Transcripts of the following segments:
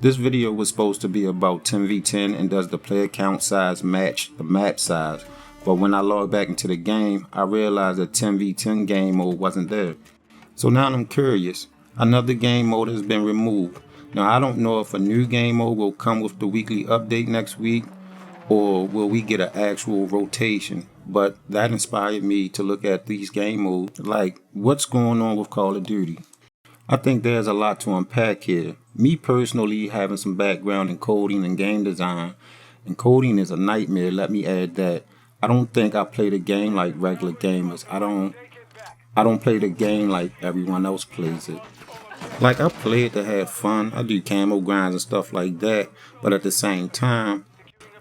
This video was supposed to be about 10v10 and does the player count size match the map size, but when I logged back into the game, I realized that 10v10 game mode wasn't there. So now I'm curious, another game mode has been removed. Now I don't know if a new game mode will come with the weekly update next week, or will we get an actual rotation, but that inspired me to look at these game modes, like what's going on with Call of Duty. I think there's a lot to unpack here. Me personally, having some background in coding and game design, and coding is a nightmare, let me add that. I don't think I play the game like regular gamers. I don't play the game like everyone else plays it. Like, I play it to have fun, I do camo grinds and stuff like that, but at the same time,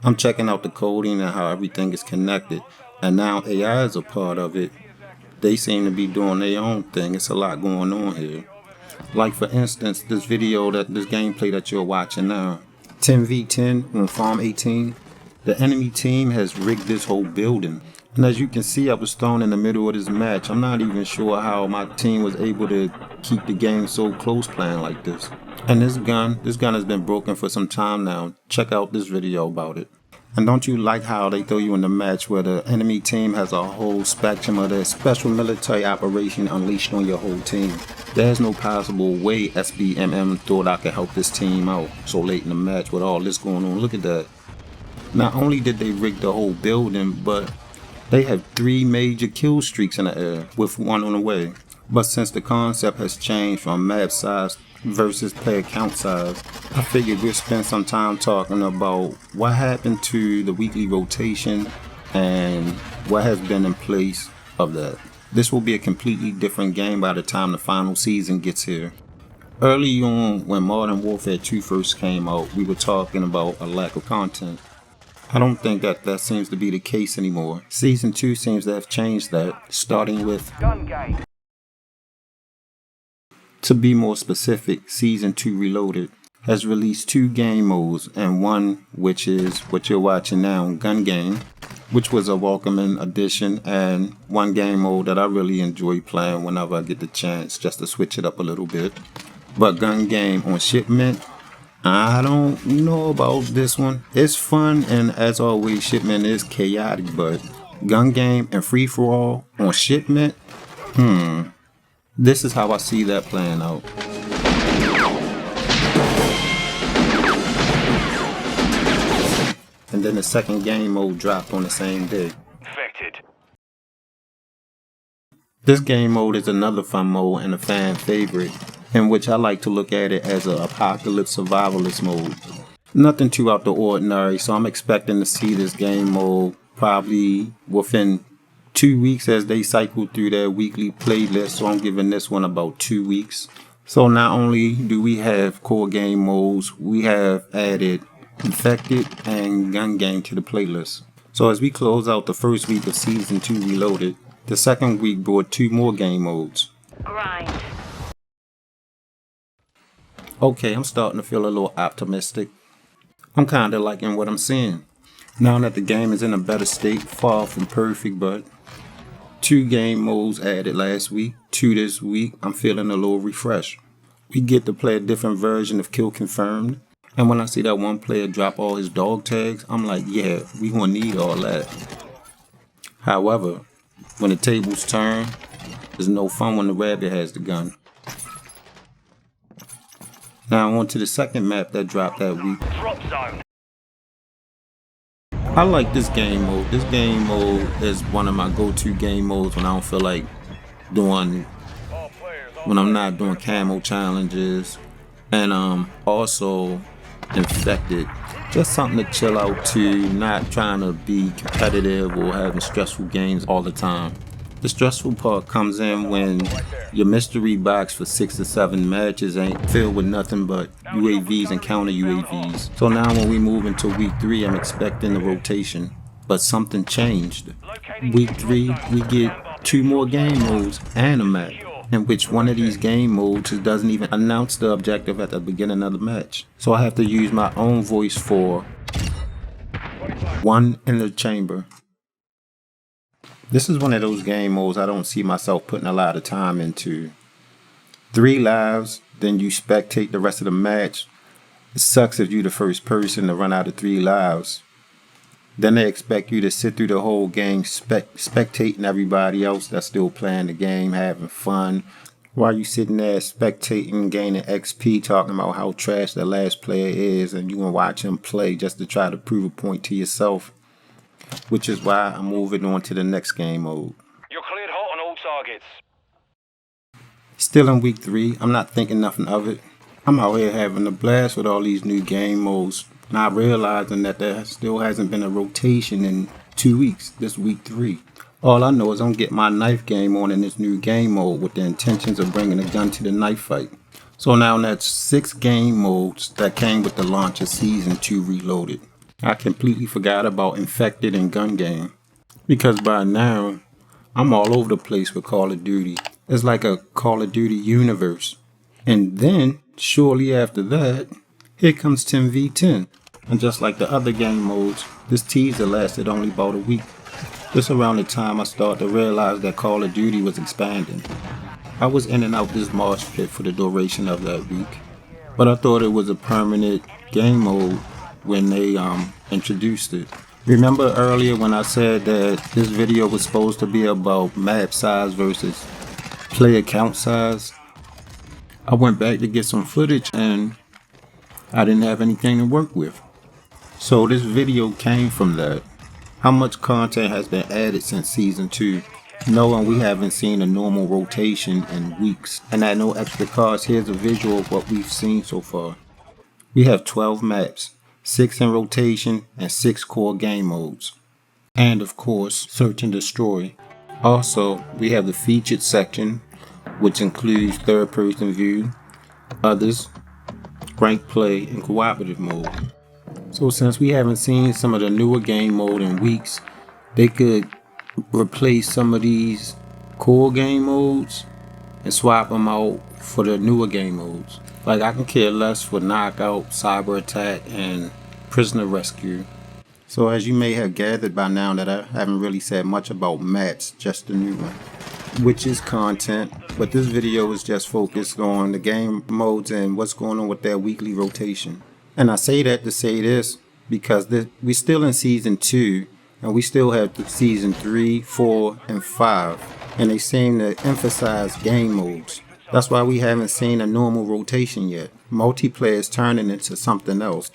I'm checking out the coding and how everything is connected, and now AI is a part of it. They seem to be doing their own thing. It's a lot going on here. Like for instance, this gameplay that you're watching now, 10v10 on Farm 18, the enemy team has rigged this whole building. And as you can see, I was thrown in the middle of this match. I'm not even sure how my team was able to keep the game so close playing like this. And this gun has been broken for some time now. Check out this video about it. And don't you like how they throw you in the match where the enemy team has a whole spectrum of their special military operation unleashed on your whole team? There's no possible way SBMM thought I could help this team out so late in the match with all this going on. Look at that. Not only did they rig the whole building, but they have 3 major kill streaks in the air with 1 on the way. But since the concept has changed from map size versus player count size, I figured we'd spend some time talking about what happened to the weekly rotation and what has been in place of that. This will be a completely different game by the time the final season gets here. Early on, when Modern Warfare 2 first came out, we were talking about a lack of content. I don't think that seems to be the case anymore. Season 2 seems to have changed that, starting with Gun Game. To be more specific, Season 2 Reloaded has released 2 game modes, and one which is what you're watching now, Gun Game, which was a welcoming addition, and one game mode that I really enjoy playing whenever I get the chance just to switch it up a little bit. But Gun Game on Shipment, I don't know about this one. It's fun, and as always, Shipment is chaotic, but Gun Game and Free For All on Shipment, this is how I see that playing out. And then the second game mode dropped on the same day. Infected. This game mode is another fun mode and a fan favorite, in which I like to look at it as an apocalypse survivalist mode. Nothing too out the ordinary, so I'm expecting to see this game mode probably within 2 weeks as they cycle through their weekly playlist, so I'm giving this one about 2 weeks. So not only do we have core game modes, we have added Infected and Gun Game to the playlist. So as we close out the first week of Season 2 Reloaded, the second week brought 2 more game modes. Grind. Okay, I'm starting to feel a little optimistic. I'm kinda liking what I'm seeing. Now that the game is in a better state, far from perfect, but 2 game modes added last week, 2 this week, I'm feeling a little refreshed. We get to play a different version of Kill Confirmed, and when I see that one player drop all his dog tags, I'm like, yeah, we gonna need all that. However, when the tables turn, there's no fun when the rabbit has the gun. Now on to the second map that dropped that week. Drop zone. I like this game mode. This game mode is one of my go-to game modes when I don't feel like when I'm not doing camo challenges, and also Infected. Just something to chill out to, not trying to be competitive or having stressful games all the time. The stressful part comes in when your mystery box for 6 to 7 matches ain't filled with nothing but UAVs and counter UAVs. So now when we move into week 3, I'm expecting the rotation. But something changed. Week 3, we get 2 more game modes and a map, in which one of these game modes doesn't even announce the objective at the beginning of the match. So I have to use my own voice for One in the Chamber. This is one of those game modes I don't see myself putting a lot of time into. 3 lives, then you spectate the rest of the match. It sucks if you're the first person to run out of 3 lives. Then they expect you to sit through the whole game spectating everybody else that's still playing the game, having fun, while you sitting there spectating, gaining XP, talking about how trash the last player is, and you gonna watch him play just to try to prove a point to yourself. Which is why I'm moving on to the next game mode. You're cleared hot on all targets. Still in week 3, I'm not thinking nothing of it. I'm out here having a blast with all these new game modes, not realizing that there still hasn't been a rotation in 2 weeks, this week 3. All I know is I'm getting my knife game on in this new game mode with the intentions of bringing a gun to the knife fight. So now that's 6 game modes that came with the launch of Season 2 Reloaded. I completely forgot about Infected and Gun Game, because by now, I'm all over the place with Call of Duty. It's like a Call of Duty universe. And then, shortly after that, here comes 10v10. And just like the other game modes, this teaser lasted only about a week. Just around the time I started to realize that Call of Duty was expanding. I was in and out this marsh pit for the duration of that week, but I thought it was a permanent game mode when they introduced it. Remember earlier when I said that this video was supposed to be about map size versus player count size? I went back to get some footage and I didn't have anything to work with. So this video came from that. How much content has been added since Season 2, knowing we haven't seen a normal rotation in weeks. And at no extra cost, here's a visual of what we've seen so far. We have 12 maps, 6 in rotation, and 6 core game modes. And of course, Search and Destroy. Also, we have the featured section, which includes third-person view, others, ranked play, and cooperative mode. So since we haven't seen some of the newer game mode in weeks, they could replace some of these core game modes and swap them out for the newer game modes. Like I can care less for Knockout, Cyber Attack, and Prisoner Rescue. So as you may have gathered by now that I haven't really said much about maps, just the new one, which is content, but this video is just focused on the game modes and what's going on with their weekly rotation. And I say that to say this because we're still in Season 2 and we still have Season 3, 4, and 5, and they seem to emphasize game modes. That's why we haven't seen a normal rotation yet. Multiplayer is turning into something else,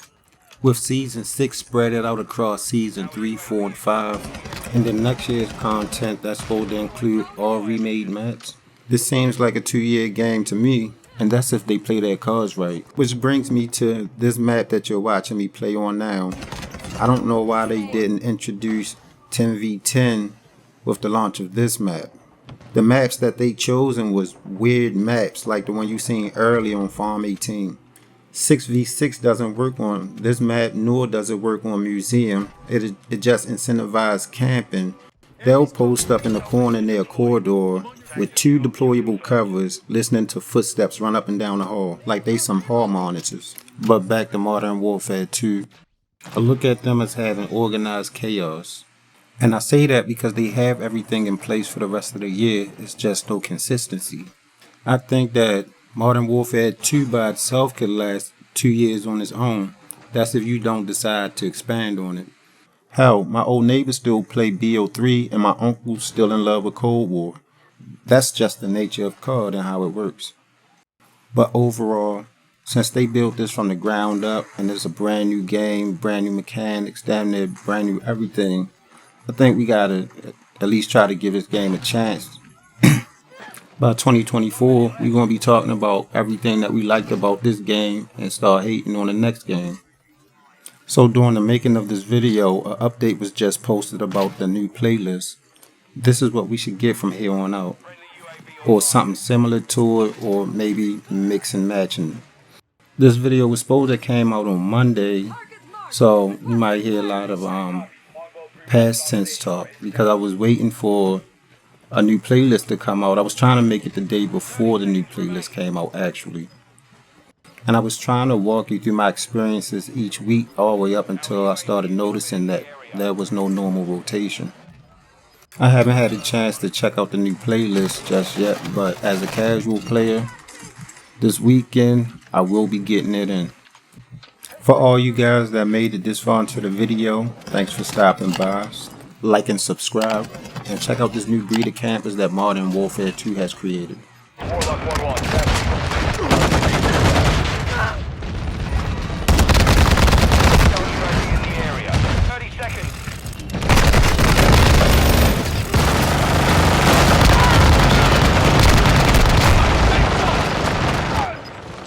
with Season 6 spread out across Season 3, 4, and 5, and then next year's content that's supposed to include all remade maps. This seems like a 2-year game to me, and that's if they play their cards right. Which brings me to this map that you're watching me play on now. I don't know why they didn't introduce 10v10 with the launch of this map. The maps that they chosen was weird maps like the one you seen earlier on Farm 18. 6v6 doesn't work on this map, nor does it work on Museum. It just incentivizes camping. They'll post up in the corner near a corridor with 2 deployable covers, listening to footsteps run up and down the hall, like they some hall monitors. But back to Modern Warfare 2, I look at them as having organized chaos. And I say that because they have everything in place for the rest of the year, it's just no consistency. I think that Modern Warfare 2 by itself could last 2 years on its own. That's if you don't decide to expand on it. Hell, my old neighbors still play BO3 and my uncle's still in love with Cold War. That's just the nature of COD and how it works. But overall, since they built this from the ground up and it's a brand new game, brand new mechanics, damn near brand new everything, I think we gotta at least try to give this game a chance. By 2024, we're gonna be talking about everything that we liked about this game and start hating on the next game. So during the making of this video, an update was just posted about the new playlist. This is what we should get from here on out. Or something similar to it, or maybe mix and matching. This video was supposed to came out on Monday, so you might hear a lot of past tense talk because I was waiting for a new playlist to come out. I was trying to make it the day before the new playlist came out actually. And I was trying to walk you through my experiences each week all the way up until I started noticing that there was no normal rotation. I haven't had a chance to check out the new playlist just yet, but as a casual player, this weekend I will be getting it in. For all you guys that made it this far into the video, thanks for stopping by. Like and subscribe, and check out this new breed of campers that Modern Warfare 2 has created. Warlock 1-1.